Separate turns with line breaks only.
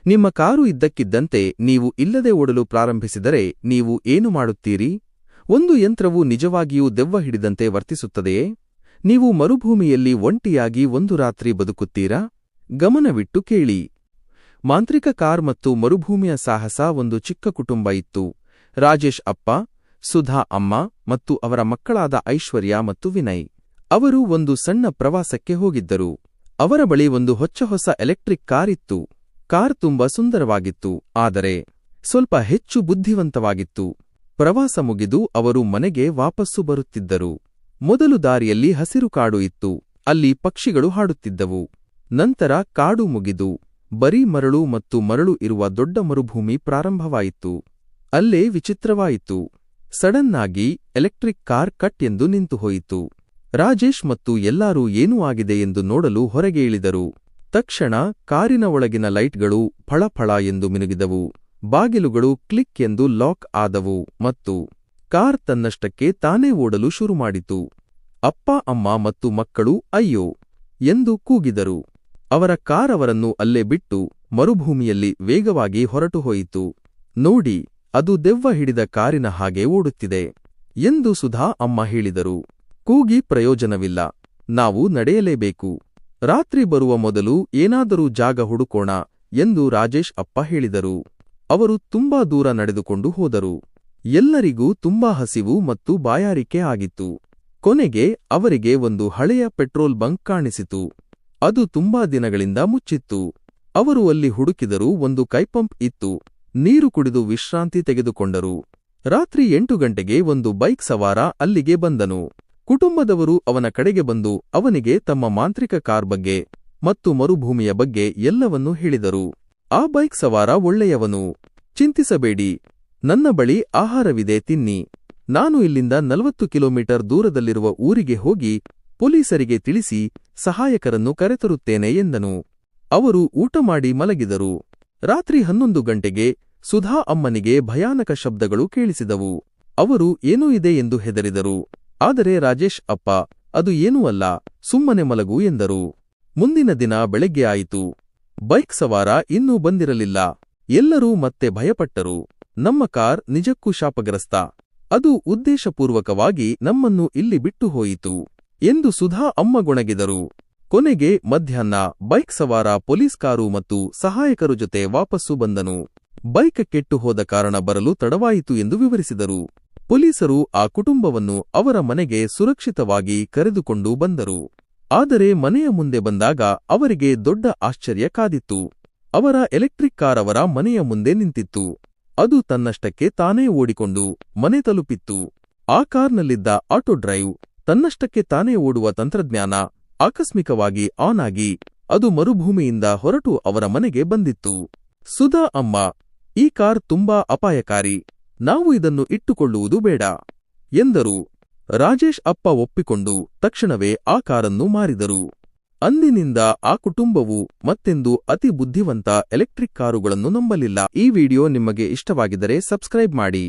ನಿಮ್ಮ ಕಾರು ಇದ್ದಕ್ಕಿದ್ದಂತೆ ನೀವು ಇಲ್ಲದೆ ಓಡಲು ಪ್ರಾರಂಭಿಸಿದರೆ ನೀವು ಏನು ಮಾಡುತ್ತೀರಿ? ಒಂದು ಯಂತ್ರವು ನಿಜವಾಗಿಯೂ ದೆವ್ವ ಹಿಡಿದಂತೆ ವರ್ತಿಸುತ್ತದೆಯೇ? ನೀವು ಮರುಭೂಮಿಯಲ್ಲಿ ಒಂಟಿಯಾಗಿ ಒಂದು ರಾತ್ರಿ ಬದುಕುತ್ತೀರಾ? ಗಮನವಿಟ್ಟು ಕೇಳಿ. ಮಾಂತ್ರಿಕ ಕಾರ್ ಮತ್ತು ಮರುಭೂಮಿಯ ಸಾಹಸ. ಒಂದು ಚಿಕ್ಕ ಕುಟುಂಬ ಇತ್ತು. ರಾಜೇಶ್ ಅಪ್ಪ, ಸುಧಾ ಅಮ್ಮ ಮತ್ತು ಅವರ ಮಕ್ಕಳಾದ ಐಶ್ವರ್ಯ ಮತ್ತು ವಿನಯ್. ಅವರು ಒಂದು ಸಣ್ಣ ಪ್ರವಾಸಕ್ಕೆ ಹೋಗಿದ್ದರು. ಅವರ ಬಳಿ ಒಂದು ಹೊಚ್ಚ ಎಲೆಕ್ಟ್ರಿಕ್ ಕಾರ್ ಇತ್ತು. ಕಾರ್ ತುಂಬಾ ಸುಂದರವಾಗಿತ್ತು, ಆದರೆ ಸ್ವಲ್ಪ ಹೆಚ್ಚು ಬುದ್ಧಿವಂತವಾಗಿತ್ತು. ಪ್ರವಾಸ ಮುಗಿದು ಅವರು ಮನೆಗೆ ವಾಪಸ್ಸು ಬರುತ್ತಿದ್ದರು. ಮೊದಲು ದಾರಿಯಲ್ಲಿ ಹಸಿರು ಕಾಡು ಇತ್ತು. ಅಲ್ಲಿ ಪಕ್ಷಿಗಳು ಹಾಡುತ್ತಿದ್ದವು. ನಂತರ ಕಾಡು ಮುಗಿದು ಬರೀ ಮರಳು ಮತ್ತು ಮರಳು ಇರುವ ದೊಡ್ಡ ಮರುಭೂಮಿ ಪ್ರಾರಂಭವಾಯಿತು. ಅಲ್ಲೇ ವಿಚಿತ್ರವಾಯಿತು. ಸಡನ್ನಾಗಿ ಎಲೆಕ್ಟ್ರಿಕ್ ಕಾರ್ ಕಟ್ ಎಂದು ನಿಂತುಹೋಯಿತು. ರಾಜೇಶ್ ಮತ್ತು ಎಲ್ಲರೂ ಏನೂ ಆಗಿದೆ ಎಂದು ನೋಡಲು ಹೊರಗೆ ಇಳಿದರು. ತಕ್ಷಣ ಕಾರಿನ ಒಳಗಿನ ಲೈಟ್ಗಳು ಫಳಫಳ ಎಂದು ಮಿನುಗಿದವು. ಬಾಗಿಲುಗಳು ಕ್ಲಿಕ್ ಎಂದು ಲಾಕ್ ಆದವು ಮತ್ತು ಕಾರ್ ತನ್ನಷ್ಟಕ್ಕೆ ತಾನೇ ಓಡಲು ಶುರುಮಾಡಿತು. ಅಪ್ಪ, ಅಮ್ಮ ಮತ್ತು ಮಕ್ಕಳು ಅಯ್ಯೋ ಎಂದು ಕೂಗಿದರು. ಅವರ ಕಾರ್ ಅವರನ್ನು ಅಲ್ಲೇ ಬಿಟ್ಟು ಮರುಭೂಮಿಯಲ್ಲಿ ವೇಗವಾಗಿ ಹೊರಟುಹೋಯಿತು. ನೋಡಿ, ಅದು ದೆವ್ವ ಹಿಡಿದ ಕಾರಿನ ಹಾಗೆ ಓಡುತ್ತಿದೆ ಎಂದು ಸುಧಾ ಅಮ್ಮ ಹೇಳಿದರು. ಕೂಗಿ ಪ್ರಯೋಜನವಿಲ್ಲ, ನಾವು ನಡೆಯಲೇಬೇಕು. ರಾತ್ರಿ ಬರುವ ಮೊದಲು ಏನಾದರೂ ಜಾಗ ಹುಡುಕೋಣ ಎಂದು ರಾಜೇಶ್ ಅಪ್ಪ ಹೇಳಿದರು. ಅವರು ತುಂಬಾ ದೂರ ನಡೆದುಕೊಂಡು ಹೋದರು. ಎಲ್ಲರಿಗೂ ತುಂಬಾ ಹಸಿವು ಮತ್ತು ಬಾಯಾರಿಕೆ ಆಗಿತ್ತು. ಕೊನೆಗೆ ಅವರಿಗೆ ಒಂದು ಹಳೆಯ ಪೆಟ್ರೋಲ್ ಬಂಕ್ ಕಾಣಿಸಿತು. ಅದು ತುಂಬಾ ದಿನಗಳಿಂದ ಮುಚ್ಚಿತ್ತು. ಅವರು ಅಲ್ಲಿ ಹುಡುಕಿದರೂ ಒಂದು ಕೈಪಂಪ್ ಇತ್ತು. ನೀರು ಕುಡಿದು ವಿಶ್ರಾಂತಿ ತೆಗೆದುಕೊಂಡರು. ರಾತ್ರಿ 8 ಗಂಟೆಗೆ ಒಂದು ಬೈಕ್ ಸವಾರ ಅಲ್ಲಿಗೆ ಬಂದನು. ಕುಟುಂಬದವರು ಅವನ ಕಡೆಗೆ ಬಂದು ಅವನಿಗೆ ತಮ್ಮ ಮಾಂತ್ರಿಕ ಕಾರ್ ಬಗ್ಗೆ ಮತ್ತು ಮರುಭೂಮಿಯ ಬಗ್ಗೆ ಎಲ್ಲವನ್ನೂ ಹೇಳಿದರು. ಆ ಬೈಕ್ ಸವಾರ ಒಳ್ಳೆಯವನು. ಚಿಂತಿಸಬೇಡಿ, ನನ್ನ ಬಳಿ ಆಹಾರವಿದೆ, ತಿನ್ನಿ. ನಾನು ಇಲ್ಲಿಂದ 40 ಕಿಲೋಮೀಟರ್ ದೂರದಲ್ಲಿರುವ ಊರಿಗೆ ಹೋಗಿ ಪೊಲೀಸರಿಗೆ ತಿಳಿಸಿ ಸಹಾಯಕರನ್ನು ಕರೆತರುತ್ತೇನೆ ಎಂದನು. ಅವರು ಊಟ ಮಾಡಿ ಮಲಗಿದರು. ರಾತ್ರಿ 11 ಗಂಟೆಗೆ ಸುಧಾ ಅಮ್ಮನಿಗೆ ಭಯಾನಕ ಶಬ್ದಗಳು ಕೇಳಿಸಿದವು. ಅವರು ಏನೂ ಇದೆ ಎಂದು ಹೆದರಿದರು. ಆದರೆ ರಾಜೇಶ್ ಅಪ್ಪ, ಅದು ಏನೂ ಅಲ್ಲ, ಸುಮ್ಮನೆ ಮಲಗು ಎಂದರು. ಮುಂದಿನ ದಿನ ಬೆಳಗ್ಗೆ ಆಯಿತು. ಬೈಕ್ ಸವಾರ ಇನ್ನೂ ಬಂದಿರಲಿಲ್ಲ. ಎಲ್ಲರೂ ಮತ್ತೆ ಭಯಪಟ್ಟರು. ನಮ್ಮ ಕಾರ್ ನಿಜಕ್ಕೂ ಶಾಪಗ್ರಸ್ತ. ಅದು ಉದ್ದೇಶಪೂರ್ವಕವಾಗಿ ನಮ್ಮನ್ನು ಇಲ್ಲಿ ಬಿಟ್ಟು ಹೋಯಿತು ಎಂದು ಸುಧಾ ಅಮ್ಮ ಗೊಣಗಿದರು. ಕೊನೆಗೆ ಮಧ್ಯಾಹ್ನ ಬೈಕ್ ಸವಾರ ಪೊಲೀಸ್ ಕಾರು ಮತ್ತು ಸಹಾಯಕರು ಜೊತೆ ವಾಪಸ್ಸು ಬಂದನು. ಬೈಕ್ ಕೆಟ್ಟು ಹೋದ ಕಾರಣ ಬರಲು ತಡವಾಯಿತು ಎಂದು ವಿವರಿಸಿದರು. ಪೊಲೀಸರು ಆ ಕುಟುಂಬವನ್ನು ಅವರ ಮನೆಗೆ ಸುರಕ್ಷಿತವಾಗಿ ಕರೆದುಕೊಂಡು ಬಂದರು. ಆದರೆ ಮನೆಯ ಮುಂದೆ ಬಂದಾಗ ಅವರಿಗೆ ದೊಡ್ಡ ಆಶ್ಚರ್ಯ ಕಾದಿತ್ತು. ಅವರ ಎಲೆಕ್ಟ್ರಿಕ್ ಕಾರ್ ಅವರ ಮನೆಯ ಮುಂದೆ ನಿಂತಿತ್ತು. ಅದು ತನ್ನಷ್ಟಕ್ಕೆ ತಾನೇ ಓಡಿಕೊಂಡು ಮನೆ ತಲುಪಿತ್ತು. ಆ ಕಾರ್ನಲ್ಲಿದ್ದ ಆಟೋ ಡ್ರೈವ್, ತನ್ನಷ್ಟಕ್ಕೆ ತಾನೇ ಓಡುವ ತಂತ್ರಜ್ಞಾನ ಆಕಸ್ಮಿಕವಾಗಿ ಆನ್ ಆಗಿ ಅದು ಮರುಭೂಮಿಯಿಂದ ಹೊರಟು ಅವರ ಮನೆಗೆ ಬಂದಿತ್ತು. ಸುಧಾ ಅಮ್ಮ, ಈ ಕಾರ್ ತುಂಬಾ ಅಪಾಯಕಾರಿ, ನಾವು ಇದನ್ನು ಇಟ್ಟುಕೊಳ್ಳುವುದು ಬೇಡ ಎಂದರು. ರಾಜೇಶ್ ಅಪ್ಪ ಒಪ್ಪಿಕೊಂಡು ತಕ್ಷಣವೇ ಆ ಕಾರನ್ನು ಮಾರಿದರು. ಅಂದಿನಿಂದ ಆ ಕುಟುಂಬವು ಮತ್ತೆಂದೂ ಅತಿ ಬುದ್ಧಿವಂತ ಎಲೆಕ್ಟ್ರಿಕ್ ಕಾರುಗಳನ್ನು ನಂಬಲಿಲ್ಲ. ಈ ವಿಡಿಯೋ ನಿಮಗೆ ಇಷ್ಟವಾಗಿದ್ದರೆ ಸಬ್ಸ್ಕ್ರೈಬ್ ಮಾಡಿ.